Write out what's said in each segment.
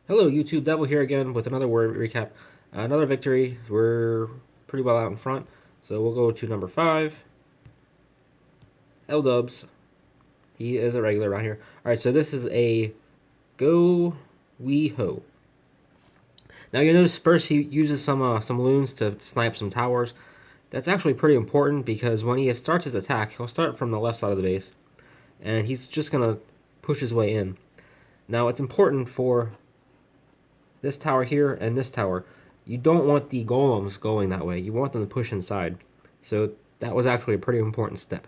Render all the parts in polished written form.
Hello, YouTube. Devil here again with another word recap. Another victory. We're pretty well out in front. So we'll go to number 5. L-Dubs. He is a regular around here. Alright, so this is a GoWiHo. Now you notice first he uses some loons to snipe some towers. That's actually pretty important because when he starts his attack, he'll start from the left side of the base. And he's just going to push his way in. Now it's important for this tower here and this tower. You don't want the golems going that way. You want them to push inside. So that was actually a pretty important step.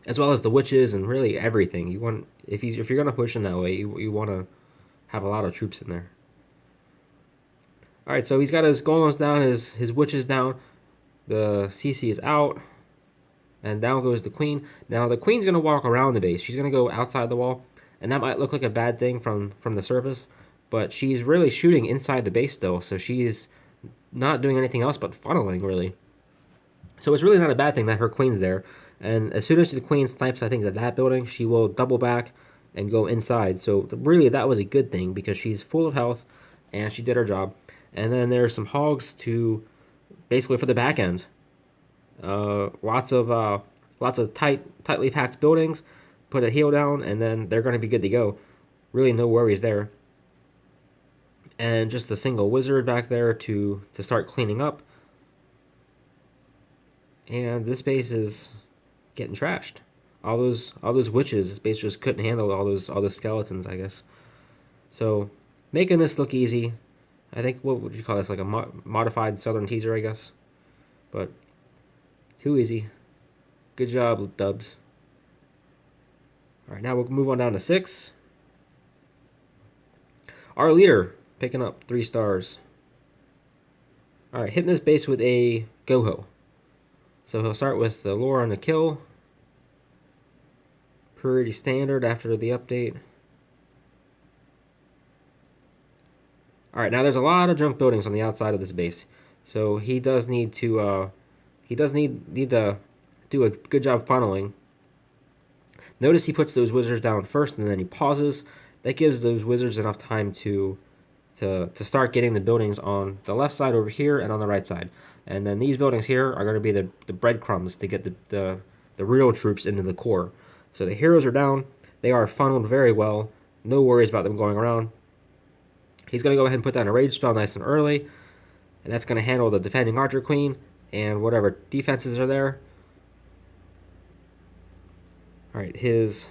As well as the witches and really everything. You want if you're gonna push in that way, you want to have a lot of troops in there. All right, so he's got his golems down, his witches down. The CC is out, and down goes the queen. Now the queen's gonna walk around the base. She's gonna go outside the wall, and that might look like a bad thing from the surface, but she's really shooting inside the base still, so she's not doing anything else but funneling, really. So it's really not a bad thing that her queen's there. And as soon as the queen snipes, I think, that building, she will double back and go inside. So really, that was a good thing because she's full of health, and she did her job. And then there's some hogs to basically for the back end. Lots of tightly packed buildings. Put a heel down, and then they're going to be good to go. Really, no worries there. And just a single wizard back there to start cleaning up. And this base is getting trashed. All those witches, this base just couldn't handle all those skeletons, I guess. So making this look easy. I think, what would you call this, like a modified Southern teaser, I guess. But too easy. Good job, Dubs. All right, now we'll move on down to 6. Our leader picking up 3 stars. All right, hitting this base with a GoHo. So he'll start with the lure on the kill. Pretty standard after the update. Alright, now there's a lot of junk buildings on the outside of this base. So he does need to do a good job funneling. Notice he puts those wizards down first and then he pauses. That gives those wizards enough time to start getting the buildings on the left side over here and on the right side. And then these buildings here are going to be the breadcrumbs to get the real troops into the core. So the heroes are down. They are funneled very well. No worries about them going around. He's going to go ahead and put down a rage spell nice and early. And that's going to handle the defending archer queen and whatever defenses are there. Alright, and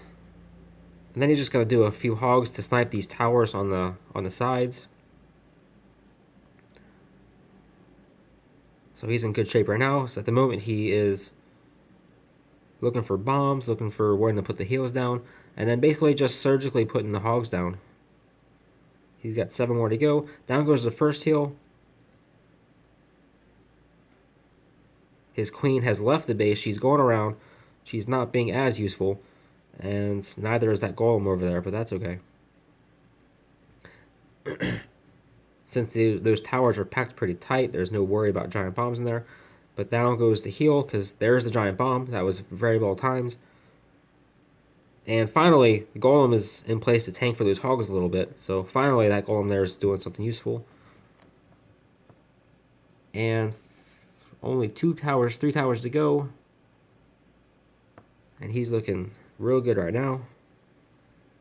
then he's just going to do a few hogs to snipe these towers on the sides. So he's in good shape right now. So at the moment he is looking for bombs, looking for where to put the heals down, and then basically just surgically putting the hogs down. He's got 7 more to go. Down goes the first heal. His queen has left the base. She's going around. She's not being as useful, and neither is that golem over there, but that's okay. Since those towers are packed pretty tight, there's no worry about giant bombs in there. But down goes the heal, because there's the giant bomb. That was very well timed. And finally, the golem is in place to tank for those hogs a little bit. So finally, that golem there is doing something useful. And only 3 towers to go. And he's looking real good right now.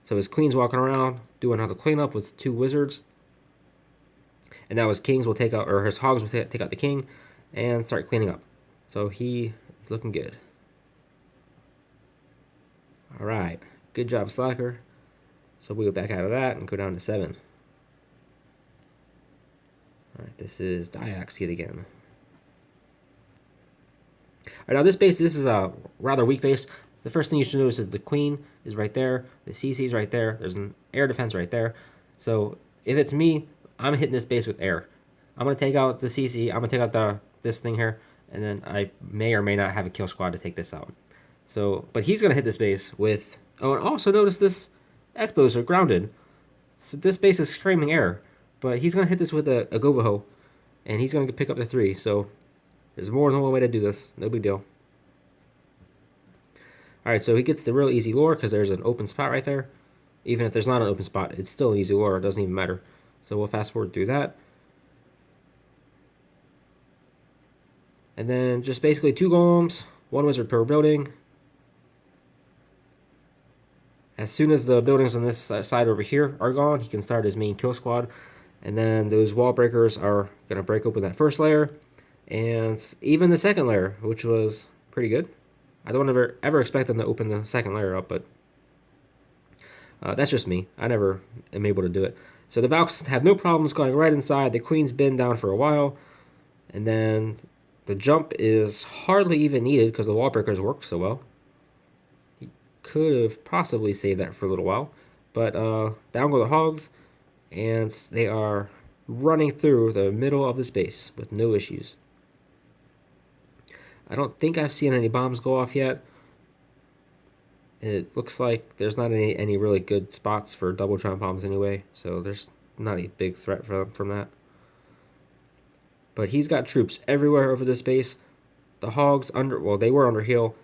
So his queen's walking around, doing another cleanup with 2 wizards. And now his kings will take out, or his hogs will take out the king and start cleaning up. So he is looking good. Alright, good job, Slacker. So we go back out of that and go down to 7. Alright, this is Diax yet again. Alright, now this is a rather weak base. The first thing you should notice is the queen is right there, the CC is right there, there's an air defense right there. So if it's me, I'm hitting this base with air. I'm going to take out the CC, I'm going to take out this thing here, and then I may or may not have a kill squad to take this out. So, but he's going to hit this base with... Oh, and also notice this Ekbos are grounded. So this base is screaming air. But he's going to hit this with a GoVaHo, and he's going to pick up the 3. So there's more than one way to do this. No big deal. Alright, so he gets the real easy lure because there's an open spot right there. Even if there's not an open spot, it's still an easy lure. It doesn't even matter. So we'll fast forward through that. And then just basically 2 golems, 1 wizard per building. As soon as the buildings on this side over here are gone, he can start his main kill squad. And then those wall breakers are going to break open that first layer. And even the second layer, which was pretty good. I don't ever expect them to open the second layer up, but that's just me. I never am able to do it. So the Valks have no problems going right inside. The Queen's been down for a while. And then the jump is hardly even needed because the wall breakers work so well. He could have possibly saved that for a little while. But down go the Hogs. And they are running through the middle of the space with no issues. I don't think I've seen any bombs go off yet. It looks like there's not any really good spots for double jump bombs anyway, so there's not a big threat from that. But he's got troops everywhere over this base. The Hogs they were under heal,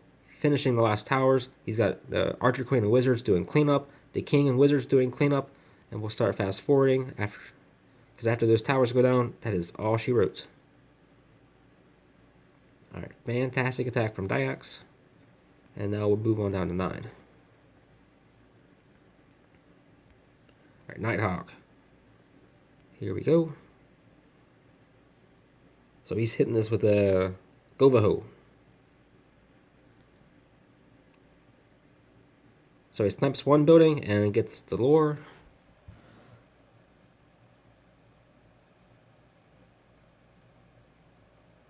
finishing the last towers. He's got the Archer, Queen, and Wizards doing cleanup, the King and Wizards doing cleanup, and we'll start fast forwarding because after those towers go down, that is all she wrote. All right, fantastic attack from Dyax. And now we'll move on down to 9. All right, Nighthawk. Here we go. So he's hitting this with a GoVaHo. So he snipes 1 building and gets the lure.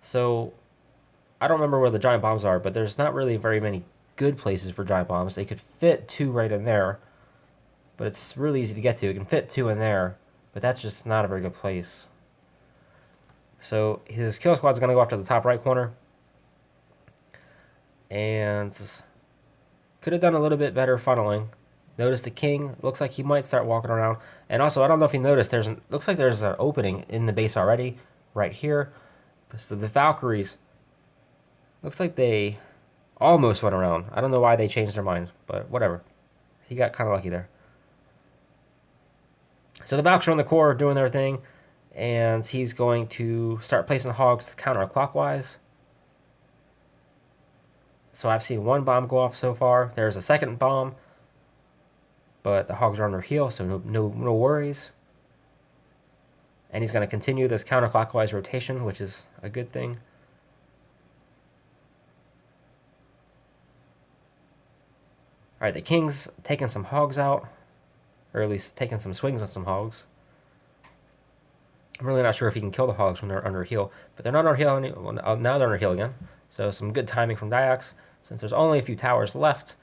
So I don't remember where the giant bombs are, but there's not really very many good places for giant bombs. They could fit 2 right in there, but it's really easy to get to. It can fit 2 in there, but that's just not a very good place. So his kill squad's going to go after the top right corner. And could have done a little bit better funneling. Notice the King looks like he might start walking around. And also, I don't know if you noticed, looks like there's an opening in the base already, right here. So the Valkyries, looks like they almost went around. I don't know why they changed their mind, but whatever. He got kind of lucky there. So the Valks are on the core doing their thing, and he's going to start placing the Hogs counterclockwise. So I've seen 1 bomb go off so far. There's a second bomb, but the Hogs are under heal, so no worries. And he's going to continue this counterclockwise rotation, which is a good thing. All right, the King's taking some Hogs out, or at least taking some swings on some Hogs. I'm really not sure if he can kill the Hogs when they're under heal, but they're not under heal now. They're under heal again, so some good timing from Dyax since there's only a few towers left,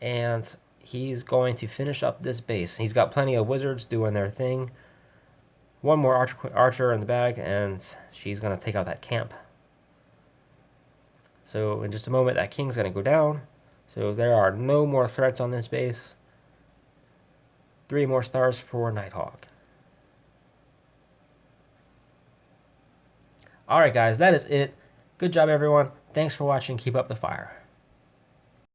and he's going to finish up this base. He's got plenty of Wizards doing their thing. 1 more archer in the bag, and she's going to take out that camp. So in just a moment, that King's going to go down. So there are no more threats on this base. 3 more stars for Nighthawk. Alright guys, that is it. Good job everyone. Thanks for watching. Keep up the fire.